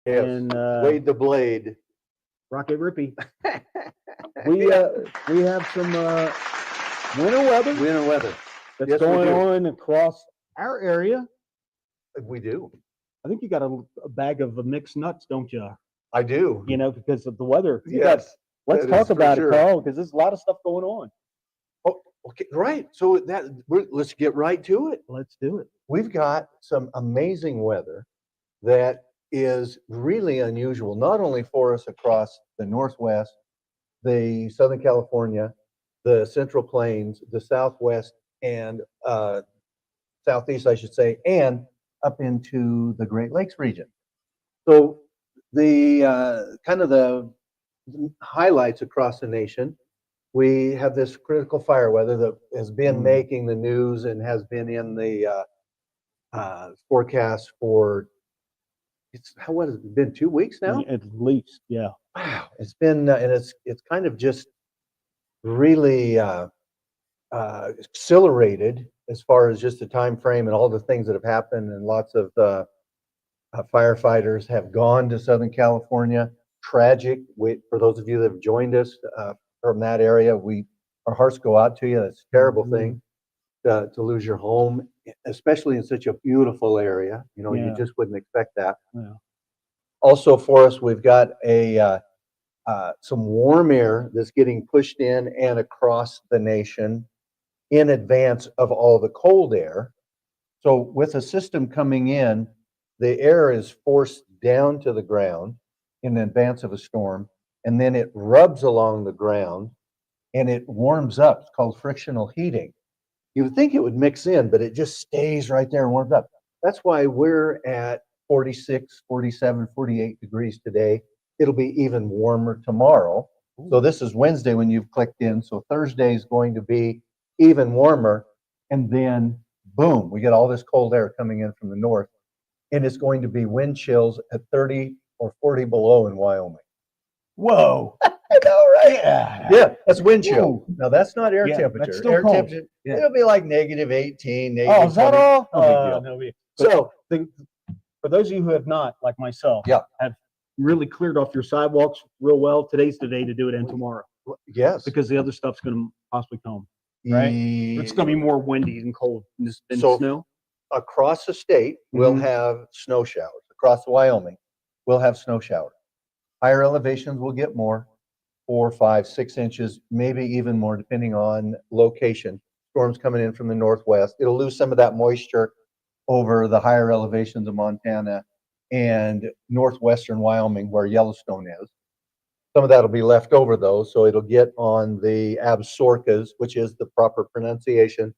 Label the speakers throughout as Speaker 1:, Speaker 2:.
Speaker 1: Yes.
Speaker 2: and
Speaker 1: Wade the Blade.
Speaker 2: Rocket Rippy. We have some winter weather
Speaker 1: Winter weather.
Speaker 2: that's
Speaker 1: Yes, we
Speaker 2: going
Speaker 1: do.
Speaker 2: on across our area.
Speaker 1: We do.
Speaker 2: I think you got a bag of mixed nuts, don't you?
Speaker 1: I do.
Speaker 2: You know, because of the weather.
Speaker 1: Yes.
Speaker 2: Let's
Speaker 1: that
Speaker 2: talk
Speaker 1: is for
Speaker 2: about
Speaker 1: sure.
Speaker 2: it, Carl, because there's a lot of stuff going on.
Speaker 1: Oh, okay. Right. So let's get right to it.
Speaker 2: Let's do it.
Speaker 1: We've got some amazing weather that is really unusual, not only for us across the Northwest, the Southern California, the Central Plains, the Southwest, and Southeast, I should say, and up into the Great Lakes region. So the kind of the highlights across the nation, we have this critical fire weather that has been making the news and has been in the forecast for what has it been, 2 weeks now?
Speaker 2: At least, yeah.
Speaker 1: Wow, it's been and it's kind of just really accelerated as far as just the time frame and all the things that have happened, and lots of firefighters have gone to Southern California. Tragic. For those of you that have joined us from that area, our hearts go out to you. It's a terrible thing to lose your home, especially in such a beautiful area. You know, you just wouldn't expect that.
Speaker 2: Yeah.
Speaker 1: Also for us, we've got some warm air that's getting pushed in and across the nation in advance of all the cold air. So with a system coming in, the air is forced down to the ground in advance of a storm, and then it rubs along the ground and it warms up. It's called frictional heating. You would think it would mix in, but it just stays right there and warms up. That's why we're at 46, 47, 48 degrees today. It'll be even warmer tomorrow. So this is Wednesday when you've clicked in. So Thursday is going to be even warmer. And then, boom, we get all this cold air coming in from the north. And it's going to be wind chills at 30 or 40 below in Wyoming.
Speaker 2: Whoa.
Speaker 1: I know, right?
Speaker 2: Yeah.
Speaker 1: Yeah, that's wind chill.
Speaker 2: Whoa.
Speaker 1: Now, that's not air
Speaker 2: Yeah,
Speaker 1: temperature.
Speaker 2: that's still
Speaker 1: Air
Speaker 2: cold.
Speaker 1: temperature,
Speaker 2: Yeah.
Speaker 1: it'll be like -18, -20.
Speaker 2: Oh, is that all?
Speaker 1: No big deal.
Speaker 2: No big.
Speaker 1: So,
Speaker 2: For those of you who have not, like myself,
Speaker 1: Yeah.
Speaker 2: have really cleared off your sidewalks real well, today's the day to do it, and tomorrow,
Speaker 1: yes.
Speaker 2: because the other stuff's going to possibly come. Right? It's going to be more windy and cold than
Speaker 1: So-
Speaker 2: snow.
Speaker 1: Across the state, we'll
Speaker 2: Mhm.
Speaker 1: have snow showers. Across Wyoming, we'll have snow showers. Higher elevations will get more, 4, 5, 6 inches, maybe even more, depending on location. Storms coming in from the northwest. It'll lose some of that moisture over the higher elevations of Montana and northwestern Wyoming, where Yellowstone is. Some of that will be left over, though, so it'll get on the Absarokas, which is the proper pronunciation,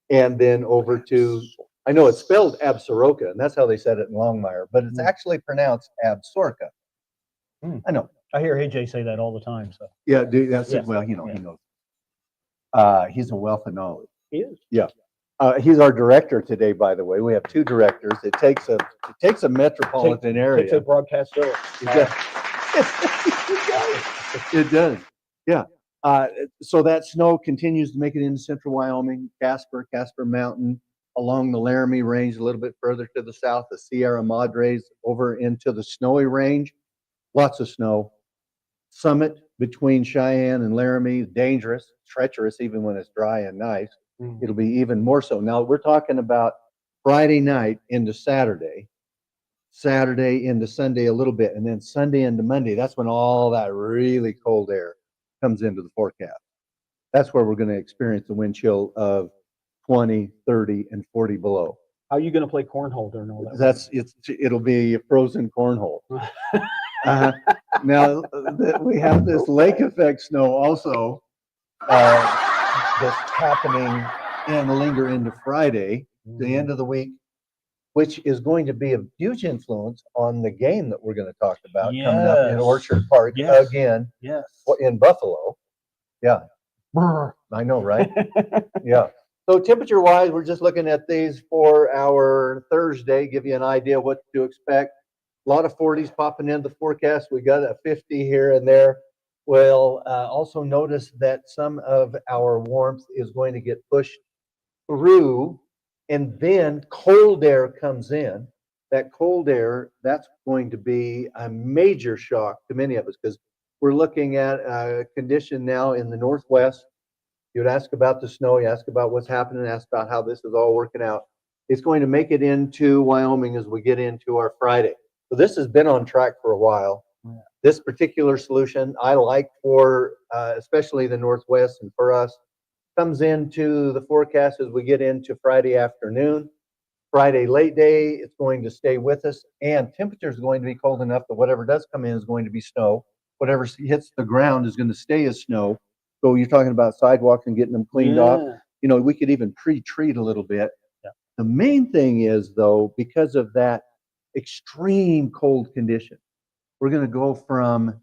Speaker 1: and then over to, I know it's spelled Absaroka, and that's how they said it in Longmire, but it's actually pronounced Absaroka. I know.
Speaker 2: I hear AJ say that all the time. So
Speaker 1: Yeah, dude, that's
Speaker 2: Yes.
Speaker 1: well, he
Speaker 2: Yeah.
Speaker 1: knows. He's a wealth of knowledge.
Speaker 2: he is.
Speaker 1: He's our director today, by the way. We have 2 directors. It takes a metropolitan
Speaker 2: Takes a
Speaker 1: area.
Speaker 2: broadcast show.
Speaker 1: It does. Yeah. So that snow continues to make it into central Wyoming, Casper Mountain, along the Laramie Range, a little bit further to the south, the Sierra Madres, over into the Snowy Range. Lots of snow. Summit between Cheyenne and Laramie, dangerous, treacherous, even when it's dry and nice. It'll be even more so. Now we're talking about Friday night into Saturday, Saturday into Sunday a little bit, and then Sunday into Monday. That's when all that really cold air comes into the forecast. That's where we're going to experience the wind chill of 20, 30, and 40 below.
Speaker 2: How are you going to play cornhole during all that?
Speaker 1: It'll be a frozen cornhole. Now we have this lake effect snow also that's happening and linger into Friday, the end of the week, which is going to be a huge influence on the game that we're going to talk about coming up in
Speaker 2: Yes.
Speaker 1: Orchard Park
Speaker 2: Yes.
Speaker 1: again
Speaker 2: Yes.
Speaker 1: in Buffalo. Yeah, I know, right? Yeah. So temperature wise, we're just looking at these for our Thursday, give you an idea what to expect. A lot of 40s popping into the forecast. We got a 50 here and there. We'll also notice that some of our warmth is going to get pushed through, and then cold air comes in. that cold air, that's going to be a major shock to many of us because we're looking at a condition now in the Northwest. You would ask about the snow, you ask about what's happening, ask about how this is all working out. It's going to make it into Wyoming as we get into our Friday. So this has been on track for a while.
Speaker 2: Yeah.
Speaker 1: This particular solution I like for especially the Northwest and for us comes into the forecast as we get into Friday afternoon. Friday late day, it's going to stay with us, and temperature is going to be cold enough that whatever does come in is going to be snow. Whatever hits the ground is going to stay as snow. So you're talking about sidewalks and getting them cleaned off. You know, we could even pre-treat a little bit.
Speaker 2: Yeah.
Speaker 1: The main thing is, though, because of that extreme cold condition, we're going to go from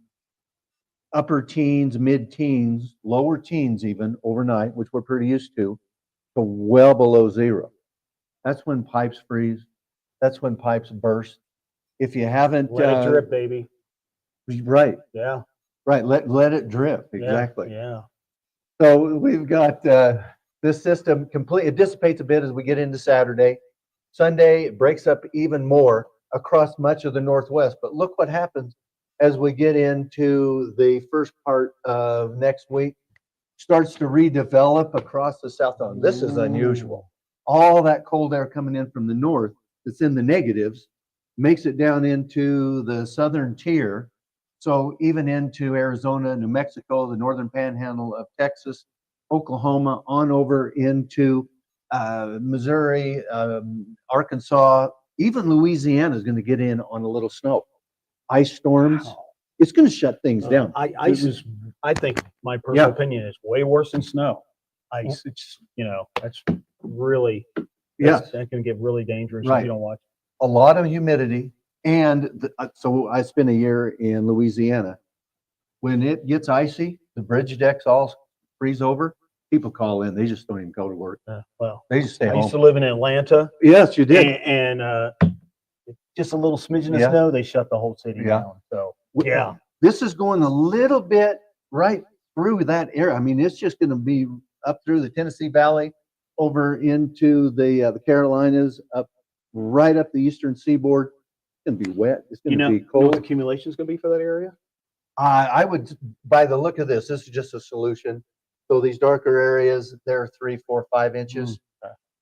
Speaker 1: upper teens, mid-teens, lower teens even overnight, which we're pretty used to well below zero. That's when pipes freeze. That's when pipes burst. If you haven't,
Speaker 2: Let it drip, baby.
Speaker 1: Right,
Speaker 2: Yeah.
Speaker 1: right. Let it drip. Exactly.
Speaker 2: Yeah.
Speaker 1: So we've got this system complete. It dissipates a bit as we get into Saturday. Sunday, it breaks up even more across much of the Northwest. But look what happens as we get into the first part of next week. Starts to redevelop across the South. This is unusual. All that cold air coming in from the north that's in the negatives makes it down into the southern tier. So even into Arizona, New Mexico, the northern panhandle of Texas, Oklahoma, on over into Missouri, Arkansas, even Louisiana is going to get in on a little snow. Ice storms.
Speaker 2: Wow.
Speaker 1: It's going to shut things down.
Speaker 2: Ice is, I think, my personal opinion is way worse than snow. Ice, it's, that's really, that can get really dangerous if you don't watch.
Speaker 1: A lot of humidity. And so I spent a year in Louisiana. When it gets icy, the bridge decks all freeze over. People call in. They just don't even go to work.
Speaker 2: Well,
Speaker 1: they just stay home.
Speaker 2: I used to live in Atlanta.
Speaker 1: Yes, you did.
Speaker 2: And just a little smidgen of snow, they shut the whole city down. So,
Speaker 1: This is going a little bit right through that area. I mean, it's just going to be up through the Tennessee Valley, over into the Carolinas, up right up the eastern seaboard. It's going to be wet. It's going to be cold.
Speaker 2: You know what the accumulation is going to be for that area?
Speaker 1: I would, by the look of this is just a solution. So these darker areas, they're 3, 4, 5 inches.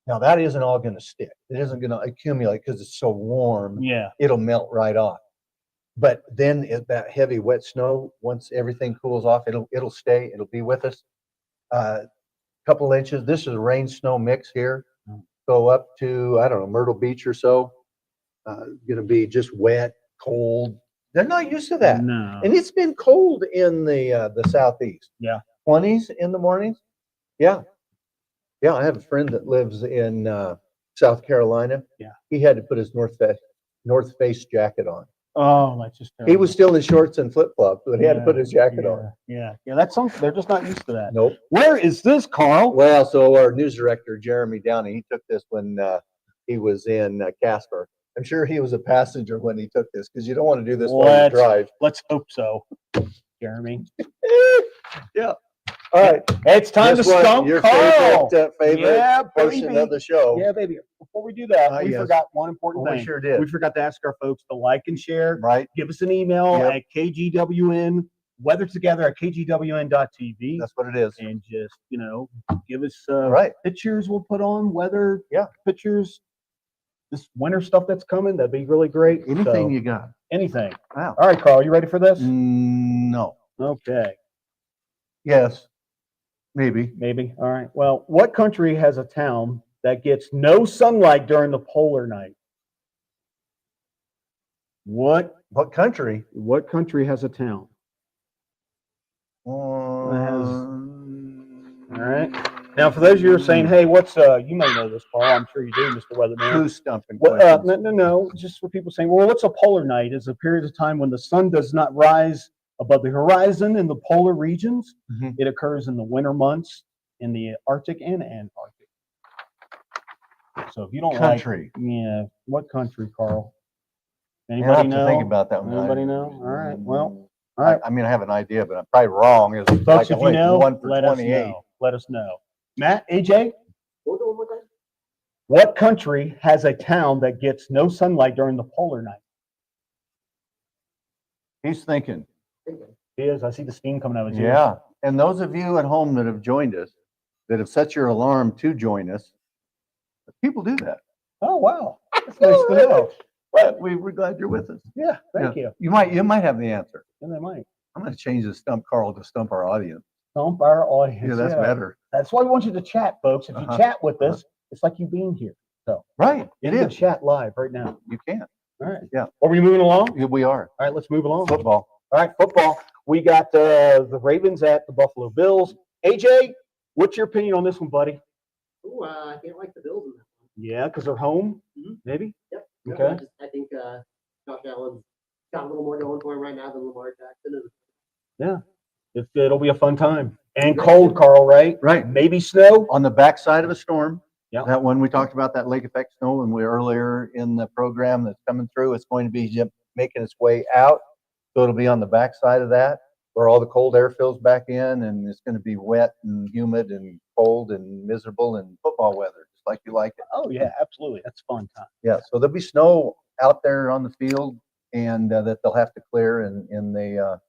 Speaker 1: Now that isn't all going to stick. It isn't going to accumulate because it's so warm.
Speaker 2: Yeah.
Speaker 1: It'll melt right off. But then that heavy wet snow, once everything cools off, it'll stay. It'll be with us. Couple inches. This is a rain snow mix here. Go up to, I don't know, Myrtle Beach or so. Going to be just wet, cold. They're not used to that.
Speaker 2: No.
Speaker 1: And it's been cold in the southeast.
Speaker 2: Yeah.
Speaker 1: 20s in the mornings. Yeah. Yeah, I have a friend that lives in South Carolina.
Speaker 2: Yeah.
Speaker 1: He had to put his North Face jacket on.
Speaker 2: Oh, that's just terrible.
Speaker 1: He was still in shorts and flip-flops, but he had to put his jacket on.
Speaker 2: Yeah. That's something, they're just not used to that.
Speaker 1: Nope.
Speaker 2: Where is this, Carl?
Speaker 1: Well, so our news director, Jeremy Downey, he took this when he was in Casper. I'm sure he was a passenger when he took this because you don't want to do this while you drive.
Speaker 2: Let's hope so, Jeremy.
Speaker 1: Yeah. All right.
Speaker 2: It's time to stump
Speaker 1: your
Speaker 2: Carl.
Speaker 1: favorite portion of the show.
Speaker 2: Yeah, baby. Before we do that, we forgot one important thing.
Speaker 1: We sure did.
Speaker 2: We forgot to ask our folks to like and share.
Speaker 1: Right.
Speaker 2: Give us an email at KGWN, weathertogether@kgwn.tv.
Speaker 1: That's what it is.
Speaker 2: And just, give us pictures we'll put on, weather pictures. This winter stuff that's coming, that'd be really great.
Speaker 1: Anything you got.
Speaker 2: Anything.
Speaker 1: Wow.
Speaker 2: All right, Carl, you ready for this?
Speaker 1: No.
Speaker 2: Okay.
Speaker 1: Yes. Maybe.
Speaker 2: Maybe. All right. Well, what country has a town that gets no sunlight during the polar night? What
Speaker 1: country?
Speaker 2: What country has a town?
Speaker 1: All
Speaker 2: right. Now, for those of you who are saying, hey, what's, you may know this, Paul. I'm sure you do, Mr. Weatherman.
Speaker 1: Two stumping questions.
Speaker 2: No. Just for people saying, well, what's a polar night? It's a period of time when the sun does not rise above the horizon in the polar regions.
Speaker 1: Mm-hmm.
Speaker 2: It occurs in the winter months in the Arctic and Antarctic. So if you don't what country, Carl? Anybody know?
Speaker 1: Think about that one.
Speaker 2: Anybody know? All right. Well, all right.
Speaker 1: I mean, I have an idea, but I'm probably wrong. It's
Speaker 2: Folks,
Speaker 1: like
Speaker 2: if you know,
Speaker 1: 1 for
Speaker 2: let
Speaker 1: 28.
Speaker 2: us know. Let us know. Matt, AJ? What What country has a town that gets no sunlight during the polar night?
Speaker 1: He's thinking.
Speaker 2: It is. I see the steam coming out of his ears.
Speaker 1: Yeah. And those of you at home that have joined us, that have set your alarm to join us, people do that.
Speaker 2: Oh, wow. That's nice to know.
Speaker 1: But we're glad you're with us.
Speaker 2: Yeah, thank you.
Speaker 1: You might have the answer.
Speaker 2: And they might.
Speaker 1: I'm going to change the stump Carl to stump our audience.
Speaker 2: Stump our audience.
Speaker 1: Yeah, that's better.
Speaker 2: That's why we want you to chat, folks. If you chat with us, it's like you being here. So
Speaker 1: Right.
Speaker 2: you
Speaker 1: It
Speaker 2: can
Speaker 1: is.
Speaker 2: chat live right now.
Speaker 1: You can.
Speaker 2: All right.
Speaker 1: Yeah.
Speaker 2: Are we moving along?
Speaker 1: Yeah, we are.
Speaker 2: All right, let's move along.
Speaker 1: Football.
Speaker 2: All right, football. We got the Ravens at the Buffalo Bills. AJ, what's your opinion on this one, buddy?
Speaker 3: Ooh, I can't like the Bills in that one.
Speaker 2: Yeah, because they're home,
Speaker 3: Mhm.
Speaker 2: maybe?
Speaker 3: Yep.
Speaker 2: Okay.
Speaker 3: I think Josh Allen's got a little more going for him right now than Lamar Jackson.
Speaker 2: It'll be a fun time. And cold, Carl, right?
Speaker 1: Right.
Speaker 2: Maybe snow?
Speaker 1: On the backside of a storm.
Speaker 2: Yeah.
Speaker 1: That one we talked about, that lake effect snow, and we earlier in the program that's coming through, it's going to be making its way out. So it'll be on the backside of that where all the cold air fills back in, and it's going to be wet and humid and cold and miserable and football weather, just like you like it.
Speaker 2: Oh, yeah, absolutely. That's a fun time.
Speaker 1: Yeah. So there'll be snow out there on the field, and that they'll have to clear in the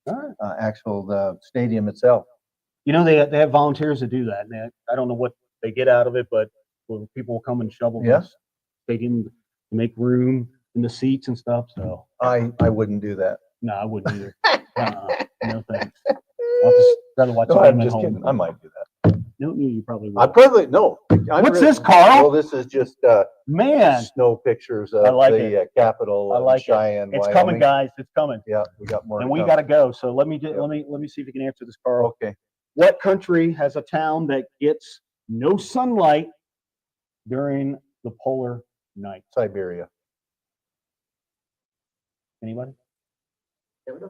Speaker 2: All right.
Speaker 1: actual stadium itself.
Speaker 2: You know, they have volunteers that do that. And I don't know what they get out of it, but people will come and shovel
Speaker 1: Yeah.
Speaker 2: the stadium to make room in the seats and stuff. So,
Speaker 1: I wouldn't do that.
Speaker 2: no, I wouldn't either. No thanks. I'll just rather watch
Speaker 1: No,
Speaker 2: the
Speaker 1: I'm
Speaker 2: game at
Speaker 1: just
Speaker 2: home.
Speaker 1: kidding. I might do that.
Speaker 2: No, you probably
Speaker 1: I
Speaker 2: would.
Speaker 1: probably no.
Speaker 2: What's this, Carl?
Speaker 1: Well, this is just
Speaker 2: Man,
Speaker 1: snow pictures of
Speaker 2: I like
Speaker 1: the Capitol
Speaker 2: I like
Speaker 1: of Cheyenne,
Speaker 2: it's
Speaker 1: Wyoming.
Speaker 2: coming, guys. It's coming.
Speaker 1: Yeah, we got more.
Speaker 2: And
Speaker 1: to
Speaker 2: we
Speaker 1: come.
Speaker 2: got to go. So let me
Speaker 1: Yeah.
Speaker 2: let me see if you can answer this, Carl.
Speaker 1: Okay.
Speaker 2: What country has a town that gets no sunlight during the polar night?
Speaker 1: Siberia.
Speaker 2: Anybody?
Speaker 3: Canada?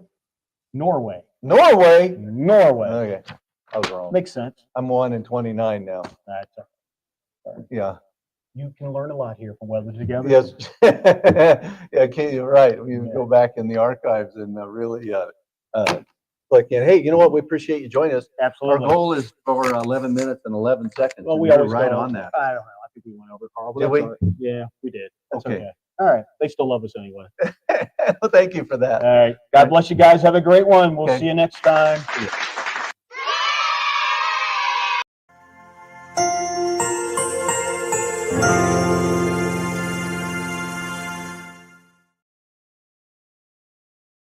Speaker 2: Norway.
Speaker 1: Norway.
Speaker 2: Norway.
Speaker 1: Okay, I was wrong.
Speaker 2: Makes sense.
Speaker 1: I'm 1 in 29 now.
Speaker 2: That's
Speaker 1: Yeah.
Speaker 2: you can learn a lot here from Weather Together.
Speaker 1: Yes. Yeah. Okay. You're right. We
Speaker 2: Yeah.
Speaker 1: go back in the archives and really click in. Hey, you know what? We appreciate you joining us. Our
Speaker 2: Absolutely.
Speaker 1: goal is for 11 minutes and 11 seconds.
Speaker 2: Well,
Speaker 1: and
Speaker 2: we
Speaker 1: you're
Speaker 2: always
Speaker 1: right
Speaker 2: go-
Speaker 1: on that.
Speaker 2: I don't know. I think we went over, Carl. But
Speaker 1: Did
Speaker 2: that's
Speaker 1: we?
Speaker 2: all right. Yeah, we did. That's
Speaker 1: Okay.
Speaker 2: okay. All right. They still love us anyway.
Speaker 1: Well, thank you for that.
Speaker 2: All right. God bless you guys. Have a great one. We'll
Speaker 1: Okay.
Speaker 2: see you next time.
Speaker 1: Yeah.